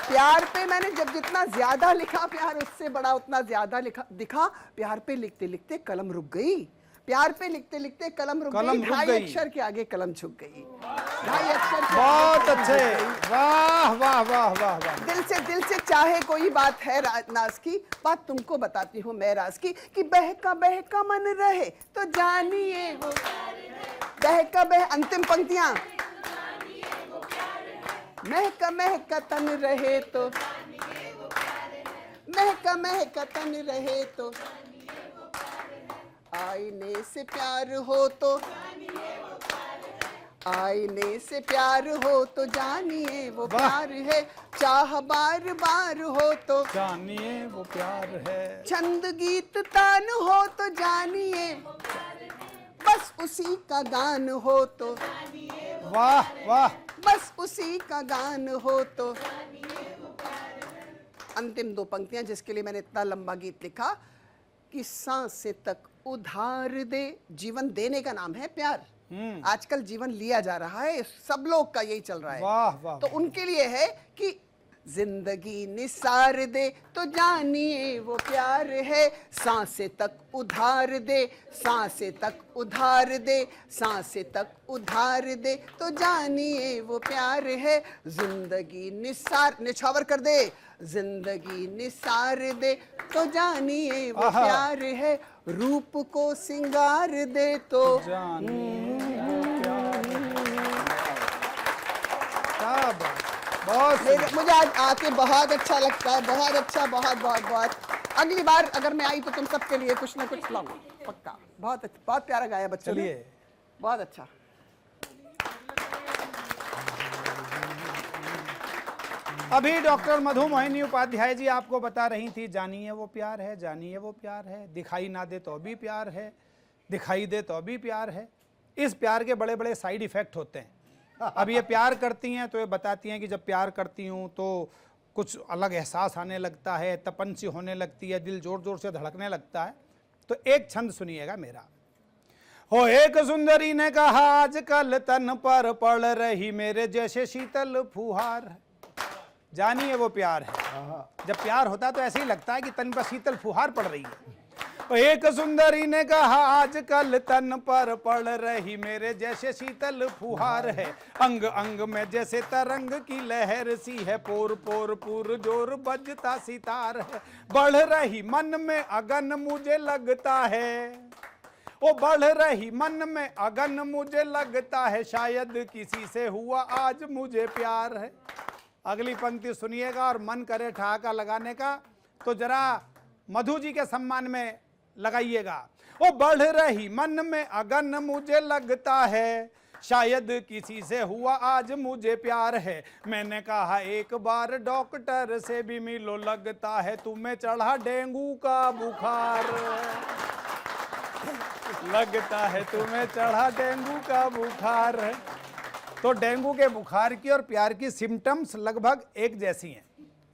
प्यार पे मैंने जब जितना ज्यादा लिखा, प्यार उससे बड़ा उतना ज्यादा दिखा। प्यार पे लिखते लिखते कलम रुक गई, प्यार पे लिखते लिखते कलम रुक गई, ढाई अक्षर के आगे कलम झुक गई, ढाई अक्षर के बहुत आगे अच्छे, कलम झुक गई। वाह वाह वाह वाह वाह। दिल से चाहे कोई बात है नाज की, बात तुमको बताती हूँ मैं राज की, कि बहका मन रहे तो जानिए वो बहका अंतिम पंक्तियां, महका तन रहे तो, महका तन रहे तो, आईने से प्यार हो तो, आईने से प्यार हो तो जानिए वो प्यार है, चाह बार बार हो तो जानिए वो प्यार है, छंद गीत तान हो तो जानिए, बस उसी का गान हो तो, वाह वाह। बस उसी का गान हो तो। अंतिम दो पंक्तियां जिसके लिए मैंने इतना लंबा गीत लिखा कि सांसें तक उधार दे। जीवन देने का नाम है प्यार। आजकल जीवन लिया जा रहा है, सब लोग का यही चल रहा है। वाह वाह। तो उनके लिए है कि जिंदगी निसार दे तो जानिए वो प्यार है, सांसें तक उधार दे, सांसें तक उधार दे, सांसें तक उधार दे तो जानिए वो प्यार है, जिंदगी निछावर कर दे, जिंदगी निसार दे तो जानिए वो प्यार है, रूप को सिंगार दे तो जानिए वो प्यार है। क्या बात, बहुत मुझे आज आके बहुत अच्छा लगता है, बहुत अच्छा, बहुत बहुत बहुत। अगली बार अगर मैं आई तो तुम सबके लिए कुछ ना कुछ लाऊंगा पक्का। बहुत अच्छा, बहुत प्यारा गाया बच्चों ने, चलिए बहुत अच्छा। अभी डॉक्टर मधु मोहिनी उपाध्याय जी आपको बता रही थी, जानिए वो प्यार है, जानिए वो प्यार है, दिखाई ना दे तो भी प्यार है, दिखाई दे तो भी प्यार है। इस प्यार के बड़े बड़े साइड इफेक्ट होते हैं। अब ये प्यार करती हैं तो ये बताती हैं कि जब प्यार करती हूँ तो कुछ अलग एहसास आने लगता है, तपन सी होने लगती है, दिल जोर जोर से धड़कने लगता है। तो एक छंद सुनिएगा मेरा। हो एक सुंदरी ने कहा आजकल तन पर पड़ रही मेरे जैसे शीतल फुहार। जानिए वो प्यार है। जब प्यार होता है तो ऐसे ही लगता है कि तन पर शीतल फुहार पड़ रही है। एक सुंदरी ने कहा आजकल तन पर पड़ रही मेरे जैसे शीतल फुहार है, अंग अंग में जैसे तरंग की लहर सी है, पोर पोर पुर जोर बजता सितार है, बढ़ रही मन में अगन मुझे लगता है, वो बढ़ रही मन में अगन मुझे लगता है, शायद किसी से हुआ आज मुझे प्यार है। अगली पंक्ति सुनिएगा और मन करे ठहाका लगाने का तो जरा मधु जी के सम्मान में लगाइएगा। वो बढ़ रही मन में अगन मुझे लगता है, शायद किसी से हुआ आज मुझे प्यार है। मैंने कहा एक बार डॉक्टर से भी मिलो, लगता है तुम्हें चढ़ा डेंगू का बुखार, लगता है तुम्हें चढ़ा डेंगू का बुखार। तो डेंगू के बुखार की और प्यार की सिम्टम्स लगभग एक जैसी हैं।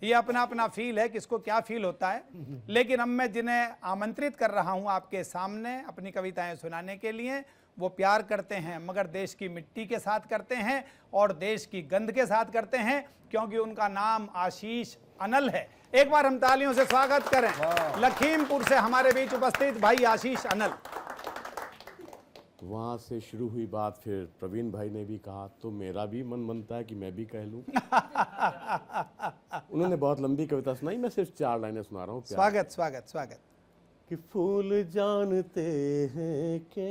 ये अपना अपना फील है, किसको क्या फील होता है। लेकिन अब मैं जिन्हें आमंत्रित कर रहा हूं आपके सामने अपनी कविताएं सुनाने के लिए, वो प्यार करते हैं मगर देश की मिट्टी के साथ करते हैं और देश की गंध के साथ करते हैं, क्योंकि उनका नाम आशीष अनल है। एक बार हम तालियों से स्वागत करें लखीमपुर से हमारे बीच उपस्थित भाई आशीष अनल। वहाँ से शुरू हुई बात, फिर प्रवीण भाई ने भी कहा तो मेरा भी मन बनता है कि मैं भी कह लूं। उन्होंने बहुत लंबी कविता सुनाई, मैं सिर्फ 4 लाइनें सुना रहा हूँ। स्वागत स्वागत स्वागत। कि फूल जानते हैं कि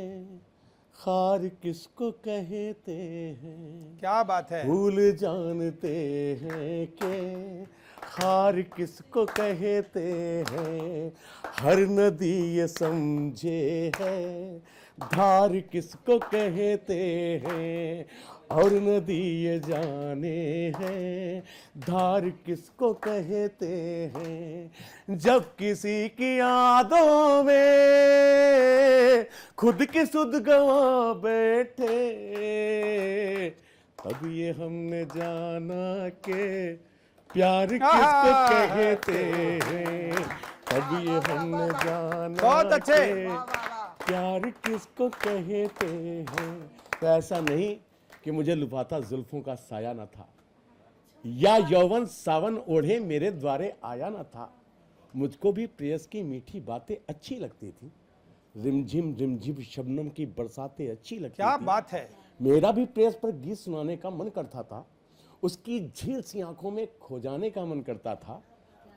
खार किसको कहते हैं, क्या बात है। फूल जानते हैं कि खार किसको कहते हैं, हर नदी ये समझे है धार किसको कहते हैं, और नदी ये जाने हैं धार किसको कहते हैं। जब किसी की यादों में खुद की सुध गवा बैठे, तब ये हमने जाना के प्यार किसको कहते हैं, तब ये हमने जाना बहुत अच्छे। के प्यार किसको कहते हैं। तो ऐसा नहीं कि मुझे लुभाता जुल्फों का साया न था, या यौवन सावन ओढ़े मेरे द्वारे आया न था। मुझको भी प्रेयस की मीठी बातें अच्छी लगती थी, रिमझिम रिमझिम शबनम की बरसातें अच्छी लगती थी। क्या बात है। मेरा भी प्रेयस पर गीत सुनाने का मन करता था, उसकी झील सी आंखों में खो जाने का मन करता था।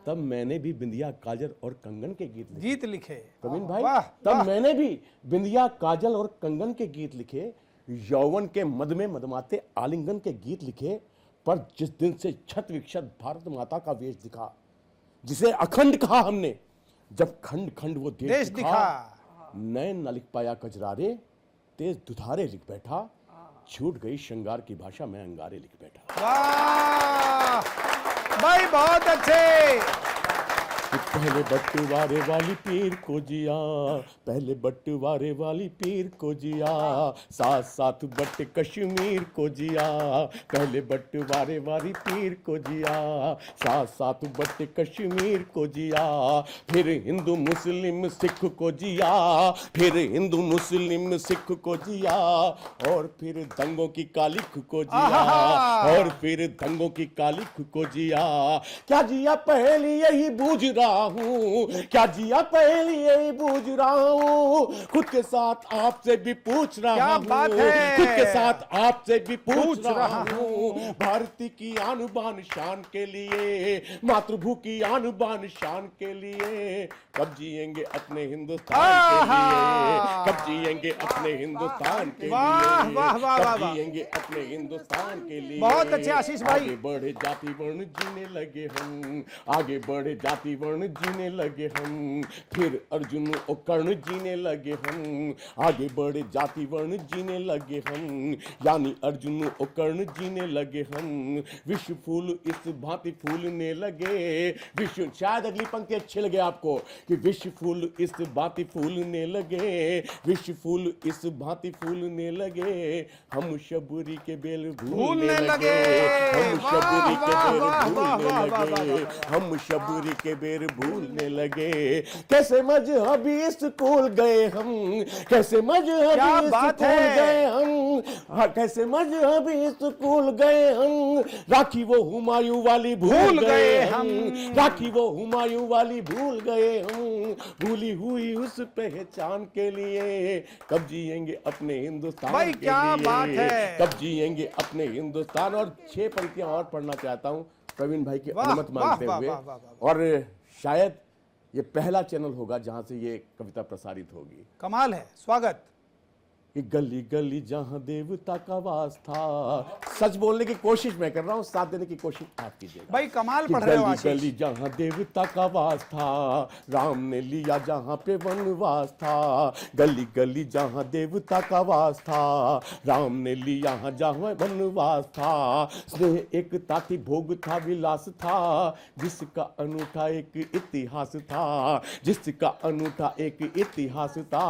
तब मैंने भी बिंदिया काजल और कंगन के गीत लिखे। प्रवीण भाई, तब मैंने भी बिंदिया काजल और कंगन के गीत लिखे, यौवन के मद में मदमाते आलिंगन के गीत लिखे। पर जिस दिन से छत विक्षत भारत माता का वेश दिखा, जिसे अखंड कहा हमने, जब खंड खंड वो देश दिखा, नैन न लिख पाया कजरारे, तेज दुधारे लिख बैठा, छूट गई श्रृंगार की भाषा, मैं अंगारे लिख बैठा। वाह भाई, बहुत अच्छे। पहले बंटवारे वाली पीर को जिया, पहले बंटवारे वाली पीर को जिया, साथ साथ बट कश्मीर को जिया, पहले बंटवारे वाली पीर को जिया, साथ साथ बट कश्मीर को जिया। फिर हिंदू मुस्लिम सिख को जिया, फिर हिंदू मुस्लिम सिख को जिया, और फिर दंगों की कालिख को जिया, और फिर दंगों की कालिख को जिया। क्या जिया पहली यही बूझ रहा हूँ, क्या जिया पहली यही बूझ रहा हूँ, खुद के साथ आपसे भी पूछ रहा हूँ, खुद के साथ आपसे भी पूछ रहा हूँ। भारती की आन बान शान के लिए, मातृभू की आन बान शान के लिए, कब जिएंगे अपने हिंदुस्तान के लिए, कब जिएंगे अपने हिंदुस्तान के लिए, कब जिएंगे अपने हिंदुस्तान के लिए। बहुत अच्छे आशीष भाई। आगे बढ़े जाति वर्ण जीने लगे हम, आगे बढ़े जाति वर्ण जीने लगे हम, फिर अर्जुन और कर्ण जीने लगे हम, आगे बढ़े जाति वर्ण जीने लगे हम, यानी अर्जुन और कर्ण जीने लगे हम, विश्व फूल इस भांति फूलने लगे, विश्व, शायद अगली पंक्ति अच्छी लगे आपको कि विश्व फूल इस भांति फूलने लगे, विश्व फूल इस भांति फूलने लगे, हम शबरी के बेल भूलने लगे, हम शबरी के बेल भूलने लगे, हम शबरी के बेर भूलने लगे, कैसे मजहबी स्कूल गए हम, कैसे मजहबी स्कूल गए हम, हाँ, कैसे मजहबी स्कूल गए हम, राखी वो हुमायूं वाली भूल गए हम, राखी वो हुमायूं वाली भूल गए हम, भूली हुई उस पहचान के लिए कब जिएंगे अपने हिंदुस्तान भाई के क्या लिए, बात है। कब जिएंगे अपने हिंदुस्तान। और 6 पंक्तियां और पढ़ना चाहता हूं प्रवीण भाई की वाह, अनुमति मांगते वाह, हुए, वाह, वाह, वाह। और शायद ये पहला चैनल होगा जहां से ये कविता प्रसारित होगी। कमाल है, स्वागत। कि गली गली जहां देवता का वास था, सच बोलने की कोशिश मैं कर रहा हूं, साथ देने की कोशिश आप कीजिएगा। भाई कमाल कि पढ़ रहे हो गली आशीष। गली जहां देवता का वास था, राम ने लिया जहां पे वनवास था, गली गली जहां देवता का वास था, राम ने लिया जहां वनवास था, स्नेह एकता थी, भोग था, विलास था, जिसका अनूठा एक इतिहास था, जिसका अनूठा एक इतिहास था,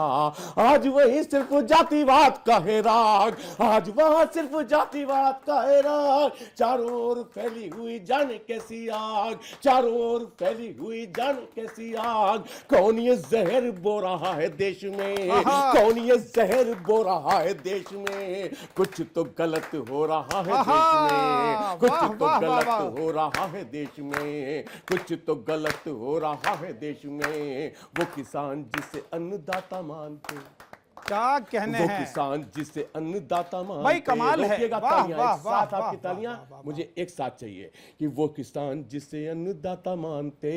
आज वही सिर्फ जातिवाद का है राग, आज वहां सिर्फ जातिवाद का है राग, चारों ओर फैली हुई जाने कैसी आग, चारों ओर फैली हुई जाने कैसी आग, कौन ये जहर बो रहा है देश में, कौन ये जहर बो रहा है देश में, कुछ तो गलत हो रहा है देश में, कुछ तो गलत हो रहा है देश में, कुछ तो गलत हो रहा है देश में, वो किसान जिसे अन्नदाता मानते, क्या कहने वो हैं। किसान जिसे अन्नदाता मानते, भाई कमाल है। रोकिएगा वाह, तालियां, वाह, एक साथ वाह, आपकी वाह, तालियां, वाह, वाह, मुझे एक साथ चाहिए कि वो किसान जिसे अन्नदाता मानते,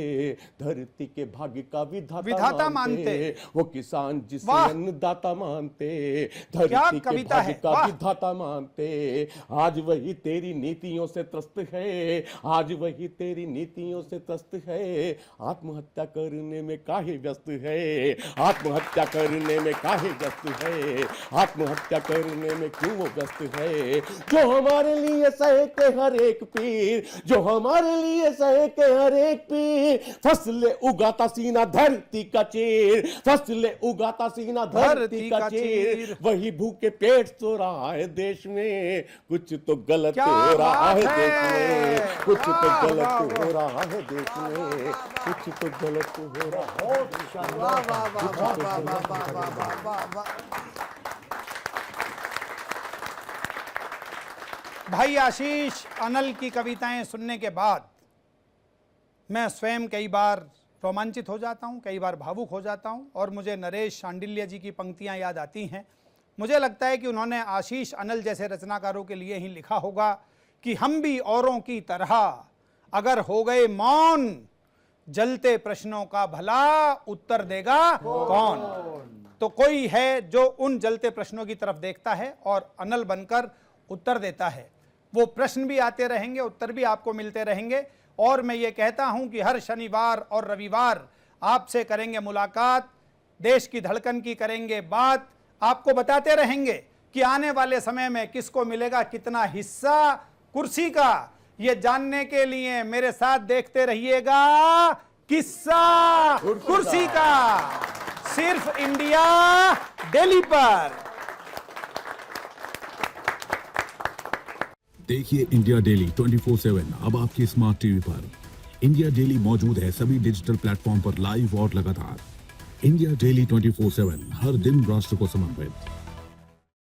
धरती के भाग्य का विधाता मानते, वो किसान जिसे वाह। अन्नदाता मानते, क्या धरती के कविता भाग्य है, का वाह। विधाता मानते, आज वही तेरी नीतियों से त्रस्त है, आज वही तेरी नीतियों से त्रस्त है, आत्महत्या करने में काहे व्यस्त है, आत्महत्या करने में काहे व्यस्त है, आत्महत्या करने में क्यों वो व्यस्त है, जो हमारे लिए सहे के हर एक पीर, जो हमारे लिए सहे के हर एक पीर, फसलें उगाता सीना धरती का चीर, फसलें उगाता सीना धरती का चीर, वही भूखे पेट सो रहा है देश में, कुछ तो गलत क्या हो रहा है बात देश है। में, कुछ तो वाह, गलत वाह, हो रहा है देश में, कुछ तो गलत हो रहा है। वाह वाह वाह वाह वाह वाह वाह वाह वाह वाह। भाई आशीष अनल की कविताएं सुनने के बाद मैं स्वयं कई बार रोमांचित हो जाता हूं, कई बार भावुक हो जाता हूं, और मुझे नरेश शांडिल्य जी की पंक्तियां याद आती हैं। मुझे लगता है कि उन्होंने आशीष अनल जैसे रचनाकारों के लिए ही लिखा होगा कि हम भी औरों की तरह अगर हो गए मौन, जलते प्रश्नों का भला उत्तर देगा कौन। तो कोई है जो उन जलते प्रश्नों की तरफ देखता है और अनल बनकर उत्तर देता है। वो प्रश्न भी आते रहेंगे, उत्तर भी आपको मिलते रहेंगे, और मैं ये कहता हूं कि हर शनिवार और रविवार आपसे करेंगे मुलाकात, देश की धड़कन की करेंगे बात, आपको बताते रहेंगे कि आने वाले समय में किसको मिलेगा कितना हिस्सा कुर्सी का। ये जानने के लिए मेरे साथ देखते रहिएगा किस्सा कुर्सी का, सिर्फ इंडिया डेली पर। देखिए इंडिया डेली 24/7 अब आपके स्मार्ट टीवी पर। इंडिया डेली मौजूद है सभी डिजिटल प्लेटफॉर्म पर लाइव और लगातार। इंडिया डेली 24/7 हर दिन राष्ट्र को समर्पित।